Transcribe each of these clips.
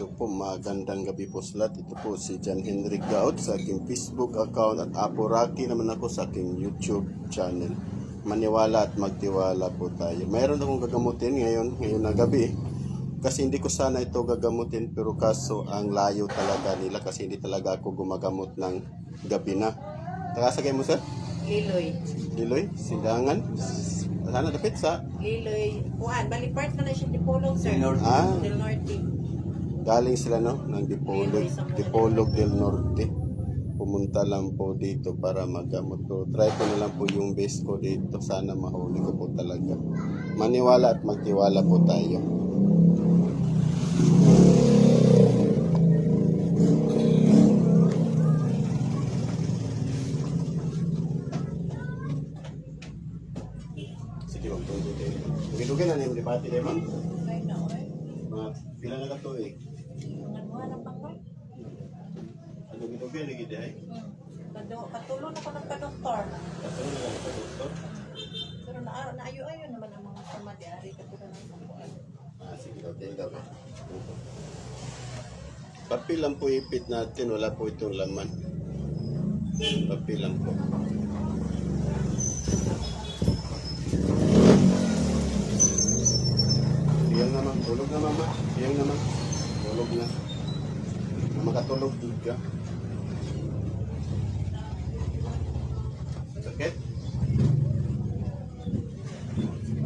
Ito po, magandang gabi po sa lahat. Ito po si John Henry Gaot sa aking Facebook account at Apo Rocky naman ako sa aking YouTube channel. Maniwala at magtiwala po tayo. Mayroon akong gagamutin ngayon na gabi. Kasi hindi ko sana ito gagamutin, pero kaso ang layo talaga nila kasi hindi talaga ako gumagamot ng gabi na. Tagasagay mo, sir? Liloy. Liloy? Sindangan? Sana dapit sa? Liloy. Kuhan, balipart na siya Dipolog, sir. Ah. Del Norte. Galing sila ng Dipolog del Norte. Pumunta lang po dito para maggamot ko. Try ko na lang po yung best ko dito. Sana mahuli ko po talaga. Maniwala at magtiwala po tayo. Sige, magtulog tayo. Dugay na niyo dipati din, ma'am. Ay, na, oy. Mga pila na ka to eh. Mga buwan ang pangkoy. Ano dugay lagi day? Katulong ako ng kadoktor. Kasi na lang sa doktor. Pero naayo-ayo naman ang mga pamadiari katulong ng pangkoy. Sige daw, tayo daw. Papel lang po ipit natin, wala po itong laman. Papel lang po. Iyang naman, tulog na mama. Iyang naman, tulog na. Makatulog din ka. Sakit?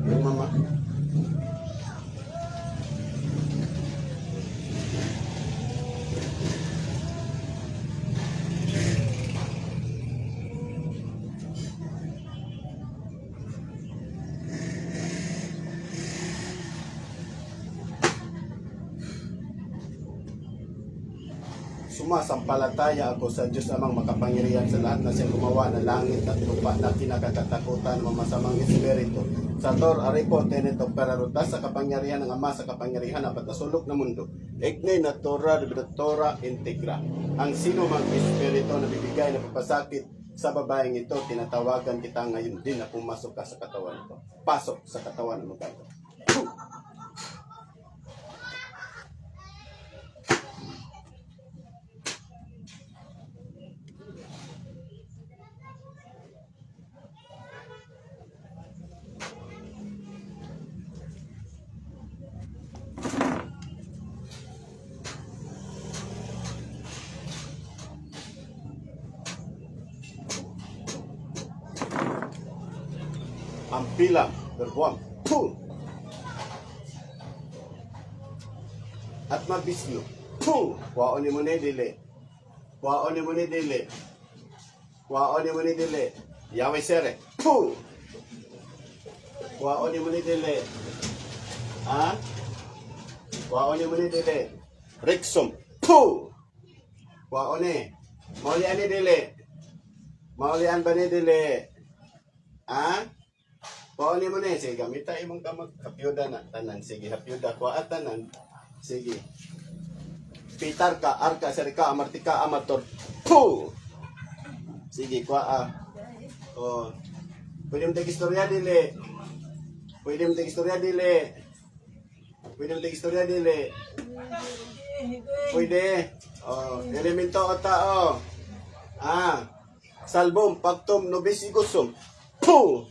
Iyang mama. Sumasampalataya ako sa Diyos amang makapangyarihan sa lahat na siyang gumawa ng langit at lupa na kinakatakutan ng masamang espiritu. Sa Tor, Aripo, Teneto, Peraruta, sa kapangyarihan ng Ama, sa kapangyarihan ng patasulok na mundo. Ignay na Torah, Tora, Integra. Ang sino mang espiritu na bibigay na papasakit sa babaeng ito, tinatawagan kita ngayon din na pumasok ka sa katawan ito. Pasok sa katawan ng mga ito. Ang bilang, berbuang, puh! At mabisyo, puh! Kwaon ni mo ni dili. Kwaon ni mo ni dili. Kwaon ni mo ni dili. Yahweh sere, puh! Kwaon ni mo ni dili. Ha? Kwaon ni mo ni dili. Rexum, puh! Kwaon ni. Maulian ni dili. Maulian ba ni dili? Ha? Pauli mo na eh. Sige, gamita imong kamag. Hapyuda na. Tanan. Sige, hapyuda. Kuwaat tanan. Sige. Pitar ka, arka, serika, amartika, amator. Puh! Sige, kuwaa. Oh. Pwede mo tag-istorya dili. Pwede mo tag-istorya dili. Pwede mo tag-istorya dili. Pwede. Oh. Elemento o tao. Ah. Salbum, pagtum, nobis, igusum. Puh!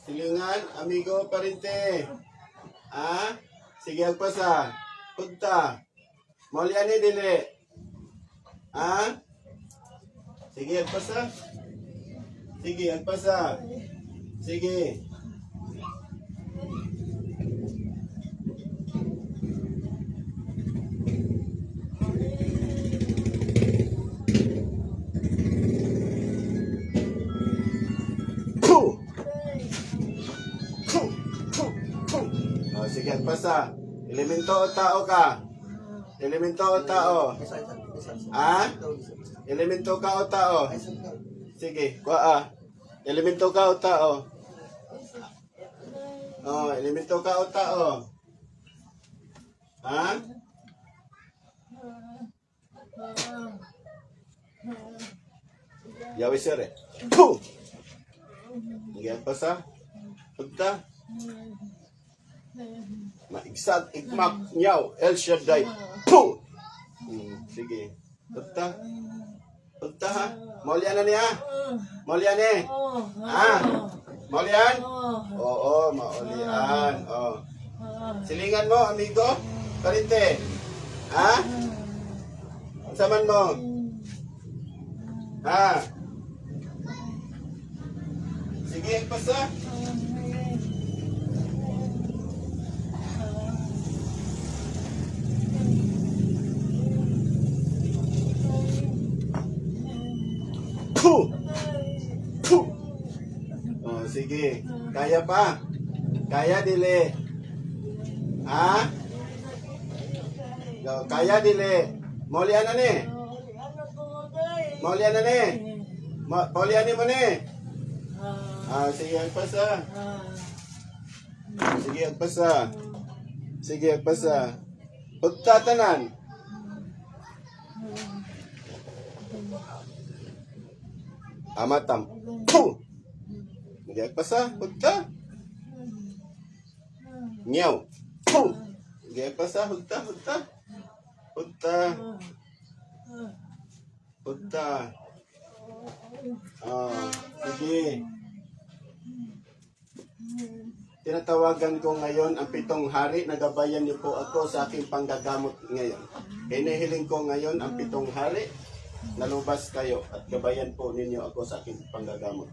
Silingan, amigo, parente. Ah? Sige, agpasa. Punta. Maulian ni dili. Ah? Sige, agpasa. Sige, agpasa. Sige. Sige, agpasa. Elemento o tao ka? Elemento o tao? Ha? Elemento ka o tao? Sige, kuha. Elemento ka o tao? Oh, elemento ka o tao? Ha? Yahweh sir eh. Puh! Sige, agpasa. Punta. Igsat, Ikmak, Nyaw, El Shaddai. Puh! Sige. Punta. Punta ha. Maulian na niya. Maulian eh. Ha? Maulian? Oo, maulian. Oh. Silingan mo, amigo. Karinte. Ha? Ang saman mo. Ha? Sige, pasa. Puh! Puh! Oh, sige. Kaya pa. Kaya dili. Ha? Yo, kaya dili. Maulian na ni. Maulian na ni. Maulian ni mo ni. Sige, agpasa. Sige, agpasa. Sige, agpasa. Pagtatanan. Amatam. Puh! Sige, agpasa. Pagta. Nyaw. Puh! Sige, agpasa. Pagta, pagta. Pagta. Pagta. Sige. Tinatawagan ko ngayon ang 7 hari. Nagabayan niyo po ako sa aking panggagamot ngayon. Hinihiling ko ngayon ang 7 hari. Nalubas kayo at gabayan po ninyo ako sa aking panggagamot.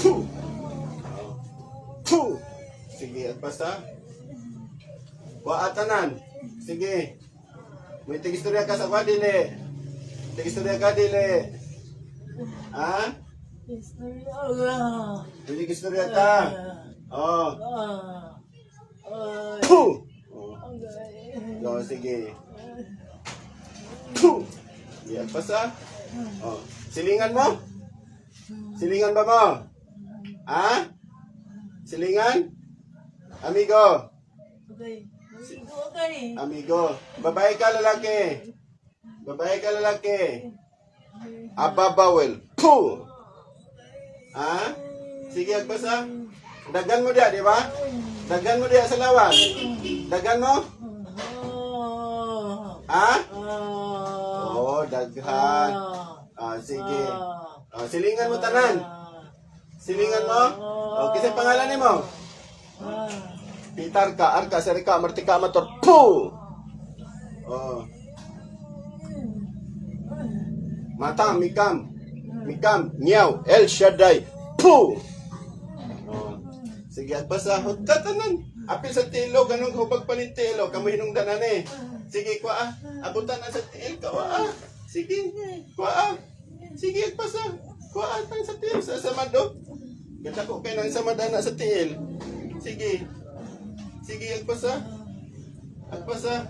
Puh! Puh! Sige, at basta. Waatanan. Sige. May tigistorya ka sa kwa, dili. Tigistorya ka, dili. Ha? Hindi tigistorya ka. Oh. Puh! Oh, sige. Puh! Sige, at basta. Oh. Silingan mo? Silingan ba mo? Ha? Silingan? Amigo? Amigo. Babae ka lalaki? Babae ka lalaki? Ababawel. Puh! Ha? Sige, agpasa. Dagan mo dia, di ba? Dagan mo dia sa lawan. Dagan mo? Ha? Oo, daghan. Sige. Silingan mo tanan. Silingan mo? Kasi pangalan ni mo? Pitar ka, arka, serika, martika, mator. Puh! Matang, mikam. Mikam, nyaw, El Shaddai. Puh! Sige, at basa. Tatanan. Apil sa tilo, ganun hubag pa ni tilo. Kamu hinungdanan eh. Sige, kwa. Abutan na sa til, kawa. Sige, kwa. Sige, at basa. Kwa, tang sa til, sa samado. Ganda ko kayo ng samadana sa til. Sige. Sige, agpasa. Agpasa.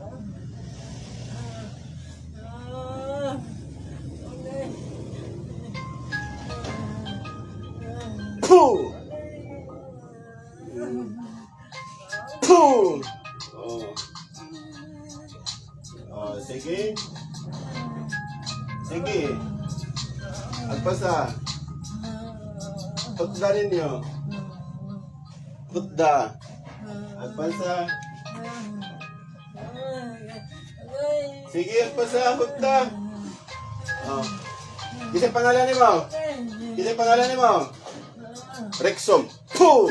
Puh! Puh! Sige. Sige. Agpasa. Putda ninyo. Putda. Agpasa. Sige, agpasa. Putda. Kasi pangalan ni mo? Kasi pangalan ni mo? Rexom. Puh!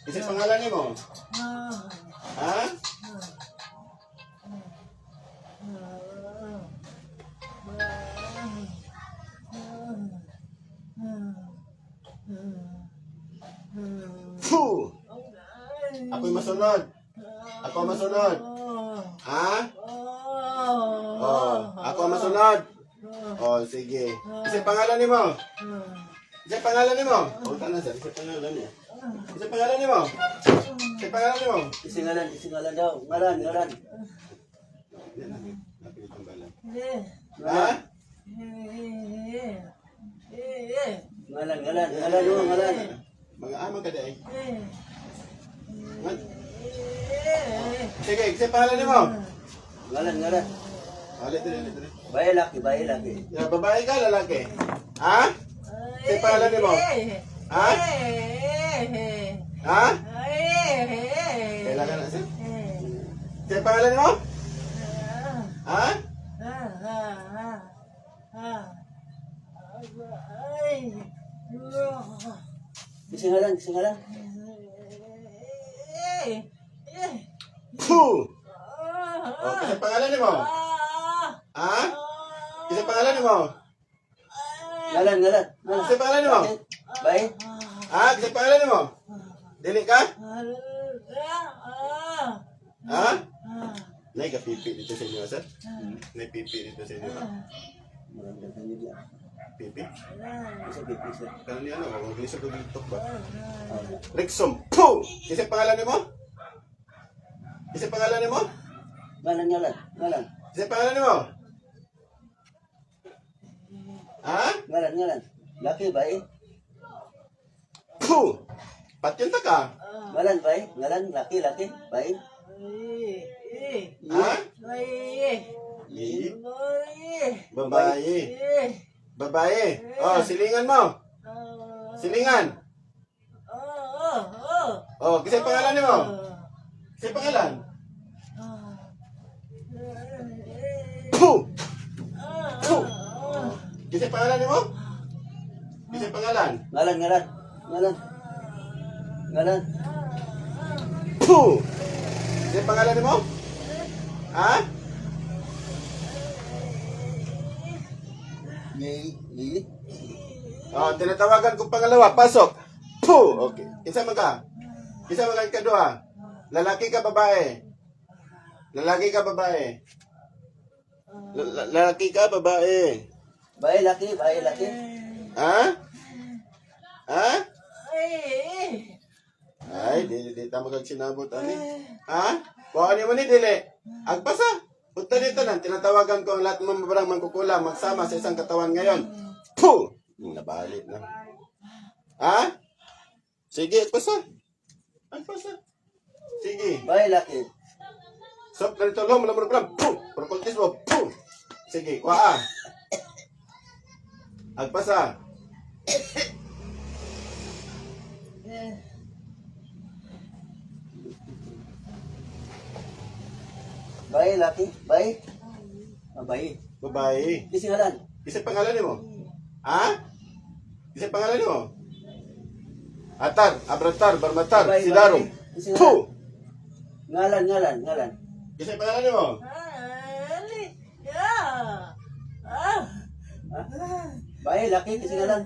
Kasi pangalan ni mo? Ha? Puh! Ako'y masunod. Ako masunod. Ha? Ako masunod. Sige. Kasi pangalan ni mo? Kasi pangalan ni mo? Tangan sa. Kasi pangalan niya. Kasi pangalan ni mo? Kasi pangalan ni mo? Isingalan daw. Ngalan. Napilit ang balan. Ha? Ngalan. Mga amang ka dahi. Sige, kasi pangalan ni mo. Ngalan. Ulit, ulit. Bayi laki. Ya, babae ka, lalaki? Ha? Kasi pangalan ni mo. Ha? Ha? Kailangan na siya. Kasi pangalan ni mo. Ha? Kasi ngalan. Puh! O, kasi pangalan ni mo. Ha? Kasi pangalan ni mo. Ngalan. Kasi pangalan ni mo. Bayi. Ha? Kasi pangalan ni mo. Dili ka? Ha? Nay, kapipi dito sa inyo, sir. Nay, pipi dito sa inyo. Marami kami dia. Pipi? Bisa pipi sir. Kano niya, ano? Huwag niyo sa gulitok ba? Rexom. Puh! Kasi pangalan ni mo. Kasi pangalan ni mo. Ngalan. Kasi pangalan ni mo. Ha? Ngalan. Laki bayi. Puh! Patyunta ka. Ngalan bayi. Ngalan laki bayi. Ha? Yi. Babae. Babae. Oh, silingan mo. Silingan. Oh, kasi pangalan ni mo. Kasi pangalan. Puh! Puh! Kasi pangalan ni mo. Kasi pangalan. Ngalan. Puh! Kasi pangalan ni mo. Ha? Yi. Oh, tinatawagan ko pangalawa. Pasok. Puh! Okay. Isa man ka. Isa man ka kadua. Lalaki ka babae. Lalaki ka babae. Lalaki ka babae. Bayi laki. Ha? Ha? Ay, di tama kag sinabot ani. Ha? Kuha ni mo ni dili. Agpasa. Punta dito nan, tinatawagan ko ang lahat ng mga barang mangkukulam magsama sa isang katawan ngayon. Puh! Nabalik na. Ha? Sige, agpasa. Sige. Bayi laki. Sop, ganito lang, mula mula. Puh! Propultis mo. Puh! Sige, kuha. Agpasa. Bayi laki. Bayi. Babae. Kasi ngalan. Isa pangalan mo? Ha? Isa pangalan mo? Atar, Abratar, Barmatar, Babae, Sidarom. babae. Isa Puh! Ngalan. Isa pangalan mo? Bayi laki. Kasi ngalan.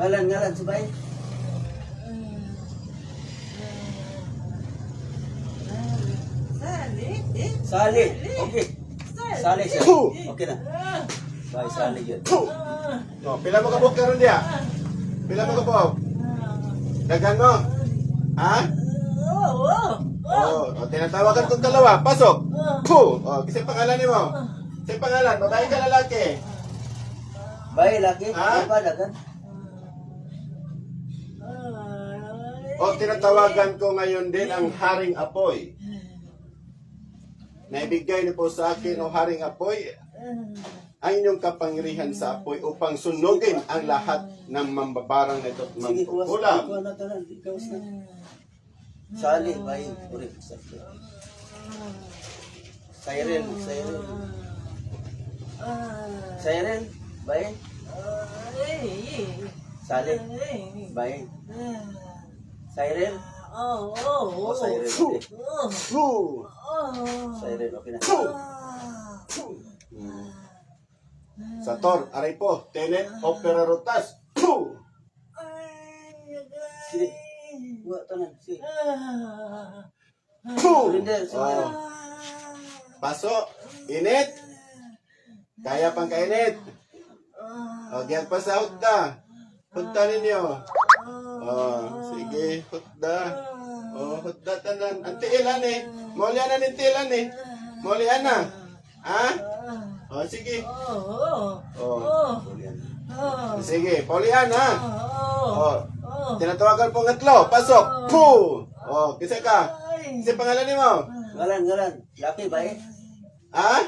Ngalan. Ngalan si bayi. Salih. Okay. Salih siya. Puh! Okay na. Bayi Salih yun. Puh! No, pila mo kabuk karon dia? Pila mo kabuk? Daghan mo? Ha? Oh, tinatawagan kong dalawa. Pasok. Puh! Oh, kasi pangalan mo. Kasi pangalan, babae ka lalaki. Bayi laki. Ha? Apa dagan? O tinatawagan ko ngayon din ang Haring Apoy. Naibigay niyo po sa akin o Haring Apoy ang inyong kapangyarihan sa apoy upang sunugin ang lahat ng mambabarang na ito at Sige, kuha mampukulam. na tanan. Ikaw na. Salih bayi. Uri. Siren. Bayi. Salih. Bayi. Siren. Oh, siren. Okay. Puh! Siren. Okay na. Sator, aray po, tenet, opera rotas. Puh! Sige. Buat tanan. Sige. Puh! Linda, sige. Oh. Pasok, init. Kaya pang kainit. O, diyan pa sa hutda. Punta ninyo. Oh, sige, hutda. Oh, datanan. Ang tiilan eh. Maulian na ng tiilan eh. Maulian na. Ha? Oh, sige. Oh. Sige, paulian ha. Oh. Tinatawagan po ng tatlo. Pasok. Puh! Oh, kisa ka. Kisa pangalan ni mo? Ngalan. Laki ba eh? Ha?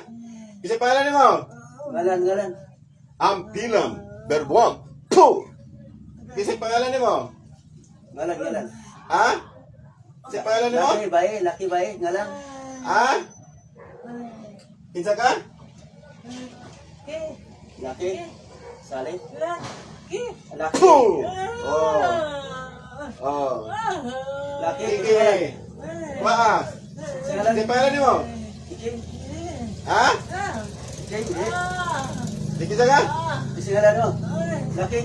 Kisa pangalan ni mo? Ngalan. Ampilam. Berbuang. Puh! Kisa pangalan ni mo? Ngalan. Ha? Kisa pangalan ni mo? Laki ba eh? Ngalan. Ha? Kisa ka? Laki. Sali. Laki. Puh! Oh. Oh. Laki. Sige. Waa. Ngalan. Kisa pangalan ni mo? Iking. Ha? Iking. Di kisa ka? Isi ngalan mo. Laki.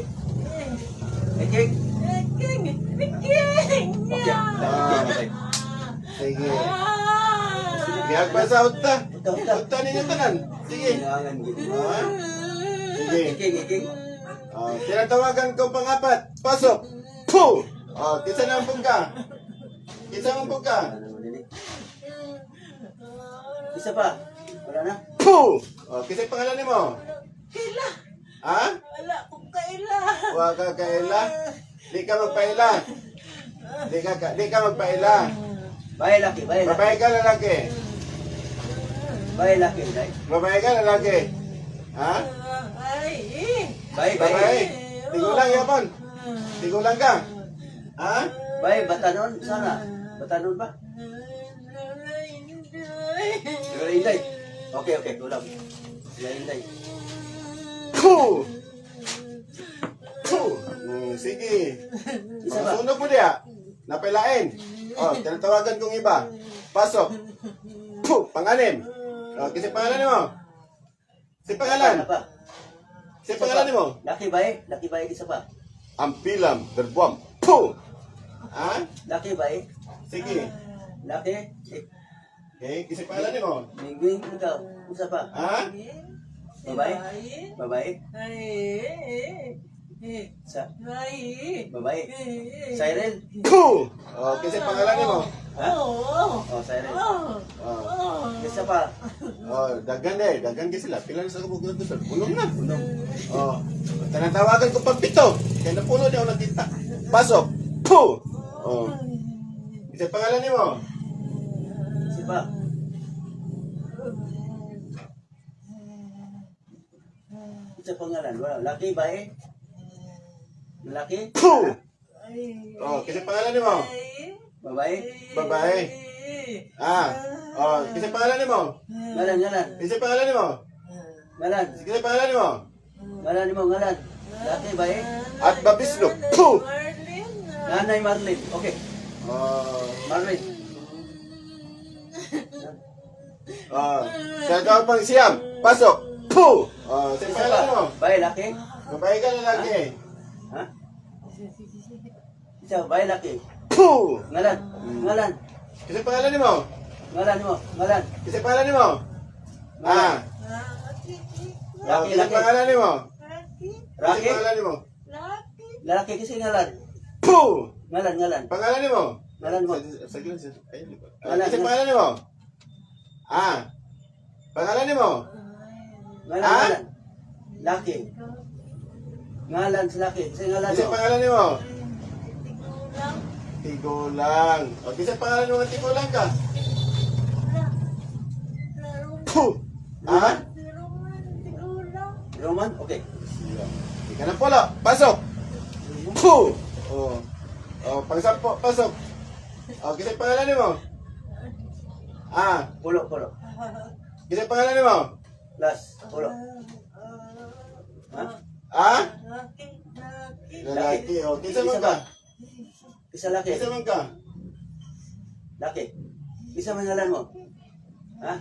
Iking. Okay. Sige. Biag pa sa uta. Uta. Uta ninyo tanan. Sige. Ngalan gitu. Ha? Sige. Iking. Tinatawagan ko pangapat. Pasok. Puh! Kisa na ang ka. Kisa ang ka. Ano naman ini? Isa pa. Wala na. Puh! Kisa yung pangalan ni mo? Kaila. Ha? Wala kong kaila. Huwag ka kaila. Di ka magpaila. Di ka magpaila. Bae laki. Babae ka lalaki. Bae laki. Dai. Babae ka lalaki. Ha? Babae. Tigulang yapon. Tigulang ka. Ha? Bae batanon sana. Batanon ba? Sila Inday. Okay, tulang. Sila Inday. Puh! Puh! Sige. Isa ba? Sunog mo diya. Napailain. Tinatawagan kong iba. Pasok. Puh! Panganim. Kasi pangalan mo. Si pangalan. Ano pa? Si pangalan mo. Laki bae isa pa. Ampilam. Berbuam. Puh! Ha? Laki bae. Sige. Laki. Okay. Kasi pangalan mo. Mingwing ikaw. Isa pa. Ha? Babae. Sa. Babae. Siren. Puh! Kasi pangalan mo. Ha? Oh, siren. Isa pa. Dagan eh. Dagan kasi sila. Pila na sa kabog na doon. Pulong na. Tinatawagan ko pang pito. Kaya napulo niya ako nakita. Pasok. Puh! Kasi pangalan mo. Isa pa. Isa pangalan. Wala. Laki bae. Laki. Puh! Kasi pangalan mo. Babae. Babae. Kasi pangalan mo. Ngalan. Kasi pangalan mo. Ngalan. Kasi pangalan mo. Ngalan. Laki bae. At babislok. Puh! Nanay Marlene. Okay. Marlene. Sa tawag pang siyam. Pasok. Puh! Kasi Isa pangalan mo. pa. Bae laki. Babae ka lalaki. Ha? Isa bae laki. Puh! Ngalan. Kasi pangalan mo. Ngalan. Kasi pangalan mo. Laki. Kasi pangalan mo. Kasi Laki. pangalan mo. Lalaki kasi ngalan. Puh! Ngalan. Pangalan mo. Ngalan mo. Sige. Ayun. Ngalan. Kasi pangalan mo. Pangalan mo. Ngalan. Laki. Ngalan si laki. Kasi ngalan Kasi mo. pangalan mo. Tigulang. Kasi pangalan mo ng tigulang ka. Puh! Roman? Okay. Hindi ka na polo. Pasok. Puh! Pangsampo. Pasok. Kasi pangalan mo. Pulo. Kasi pangalan mo. Last. Pulo. Lalaki. Kisa man ka. Isa laki. Kisa man ka. Laki. Isa man ngalan mo. Ha?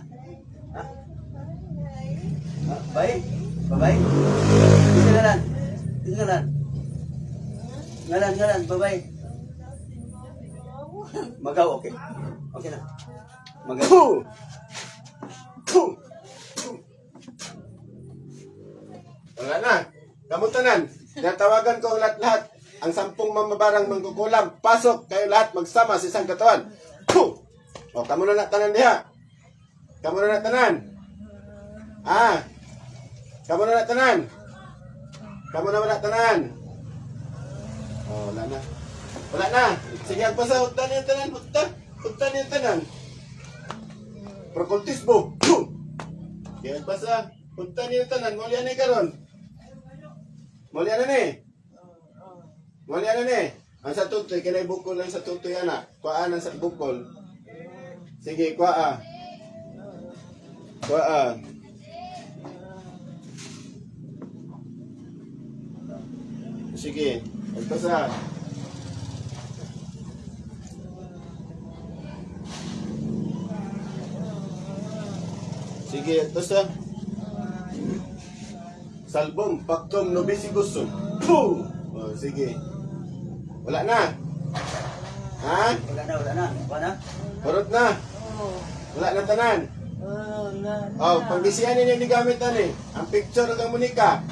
Bae? Babae? Isa ngalan. Ngalan. Babae. Magaw. Okay. Okay na. Magaw. Puh! Puh! Wala na. Kamutanan. Natawagan ko ang lahat-lahat. ang 10 mamabarang mangkukulam. Pasok kayo lahat magsama sa isang katawan. Puh! O, kamo na tanan diha. Kamo na tanan. Ah. Kamo na tanan. Kamo na tanan. Oh, wala na. Wala na. Sige, agpasa. Huttan yung tanan. Huttan yung tanan. Prokultisbo. Puh! Sige, agpasa. Huttan yung tanan. Muli ani karon. Muli ani. Muli ani. Ang sa tutoy, kinay bukol lang sa tutoy, anak. Kuhaan ang sa bukol. Sige, kuha. Kuha. Sige, agpasa. Sige, agpasa. Salbong, paktom, nobisibusum. Puh! Oh, sige. Wala na. Ha? Wala na. Wala na? Kurot na. Wala na tanan. Oh, pagbisihan ninyo ni gamit ani. Ang picture ng Monica.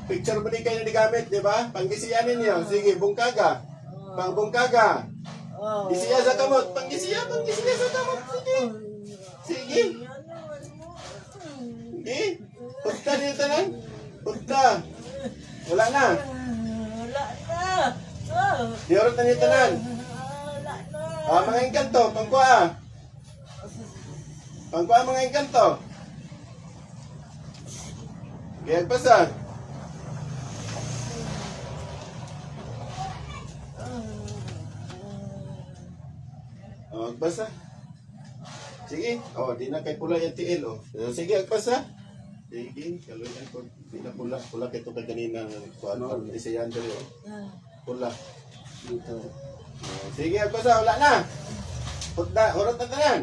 Picture Monica yung gamit, di ba? Panggisiyan ninyo. Sige, bungkaga. Pangbungkaga. Gisiya sa kamot. Panggisiya sa kamot. Sige. Sige. Sige. Punta niyo tanan. Punta. Wala na. Diorot na niyo tanan. Mga engkanto. Pangkuha. Pangkuha mga engkanto. Kaya pasa. Agbasa. Sige. Di na kay pula yung tiil. Sige, agpasa. Sige, kaluyan ko. Di na pula. Pula kay ito kay kanina. Kuano, isiyan doon. Pula. Dito. Sige, agpasa. Wala na. Hurot na tanan.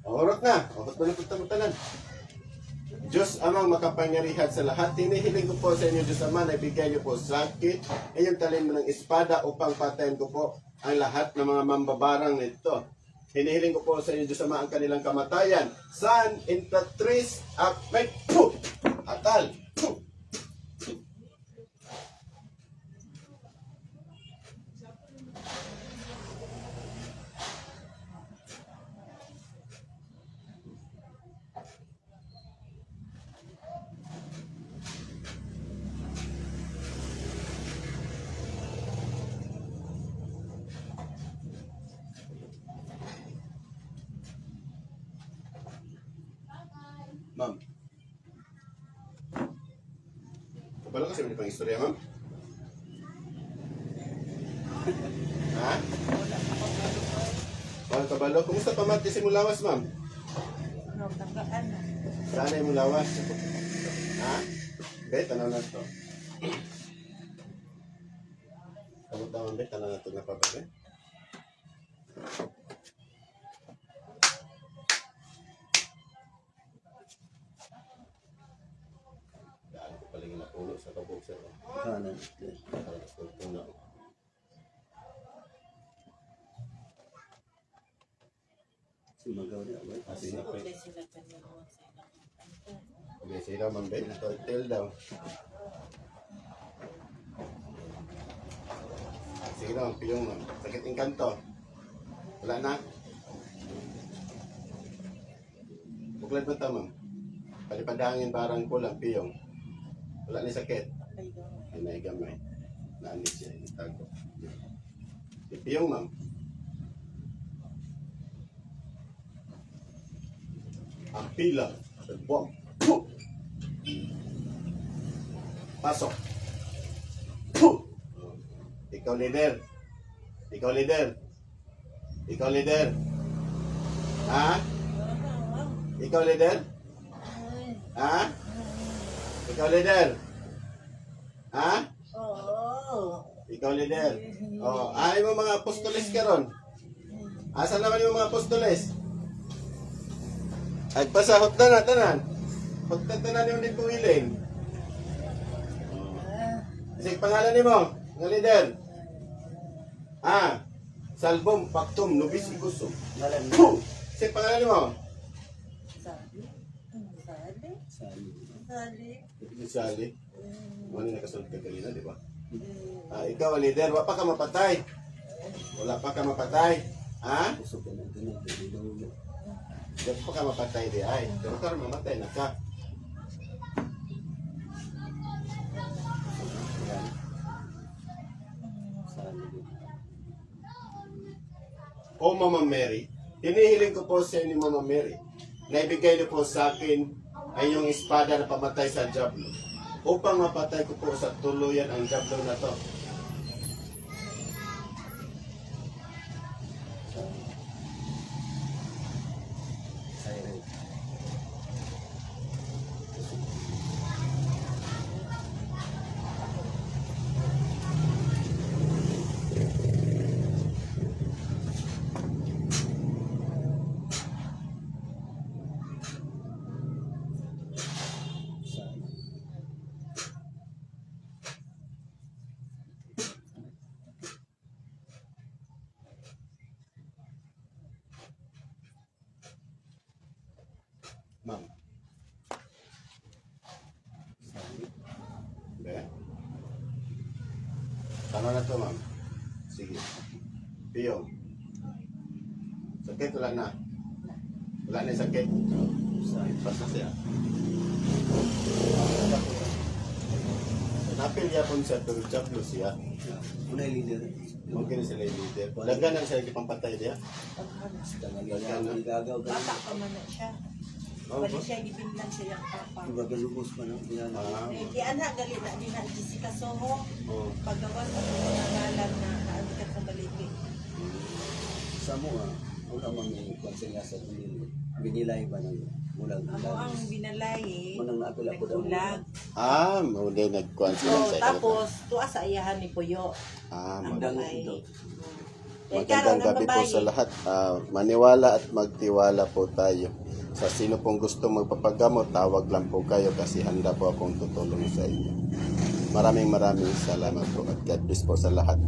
Hurot na. Hurot na tanan. Diyos amang makapangyarihan sa lahat. Hinihiling ko po sa inyo, Diyos Ama, na ibigay niyo po sakit. Inyong talin mo ng espada upang patayin ko po ang lahat ng mga mambabarang nito. Hinihiling ko po sa inyo, Diyos Ama, ang kanilang kamatayan. San, Intratris, Akmek, Puh! Atal, Puh! Ma'am. Kabalo kasi may pang istorya, ma'am? Ha? Wala kabalo. Kumusta pa mati si Mulawas, ma'am? Saan ay Mulawas? Ha? Bet, tanaw na ito. Kamutawan, bet, tanaw na ito na pa ba, bet? Palingin na puno sa kabog sir. Kanan. Puno. Sumagaw niya. Asina pa. Okay, sila man Ben. Tell daw. Sige daw, piyong ma'am. Sakit ng kanto. Wala na. Buklad mo ito, ma'am. Palipadangin barang kulang, piyong. Wala ni sakit. Ay, naigamay. Naanis siya. Itago. Piyong, ma'am. Ang pila. Buwang. Puh! Pasok. Puh! Ikaw leader. Ikaw leader. Ikaw leader. Ha? Ikaw leader? Ha? Ikaw leader? Ha? Ikaw leader? Ay mo mga apostoles karon. Asa naman yung mga apostoles? Agpasahot na tanan. Hotna tanan yung nagpuwiling. Sige pangalan nimo, nga leader. Salbom, paktum, nubis, igusum. Ngalan mo. Puh! Sige pangalan nimo. Sali. Ano nakasunod ka kanina, di ba? Ikaw ang leader, wala pa ka mapatay. Wala pa ka mapatay. Ha? Gusto ko na ganun. Dilo. Wala pa ka mapatay di ay. Pero karon mamatay na ka. Yan. Salig. O Mama Mary, hinihiling ko po sa inyo Mama Mary, na ibigay niyo po sa akin ay yung espada na pamatay sa Diablo upang mapatay ko po sa tuluyan ang Diablo na to. Siren. Ma'am. Okay. Tama na to, ma'am. Sige. Piyong. Sakit wala na. Wala na yung sakit. Basta siya. Napil yapon siya pero Diablo siya. Una leader. Mungkin sila yung leader. Dagan na siya ipampatay diya. Tangan gagaw ka. Bata pa man na siya. Oh, Bali siya gibinlan siya yung papa. Gagalubos pa no. Yan. Di anak gali na di na Jessica Soho. Oh. Paggawas ang nangalan na naalikat sa baliki. Sa mo wala man yung konsenya sa pinili. Binilay ba ng mulang Amo ang binalay Manang naapil ako daw. nagbulag. Muli nagkuhan sila So, sa tapos tuwa sa iyahan ni Puyo. Ang Hanggang babae. ito. Magandang gabi po sa lahat. Maniwala at magtiwala po tayo. Sa sino pong gusto magpapagamot, tawag lang po kayo kasi handa po akong tutulong sa inyo. Maraming salamat po at God bless po sa lahat.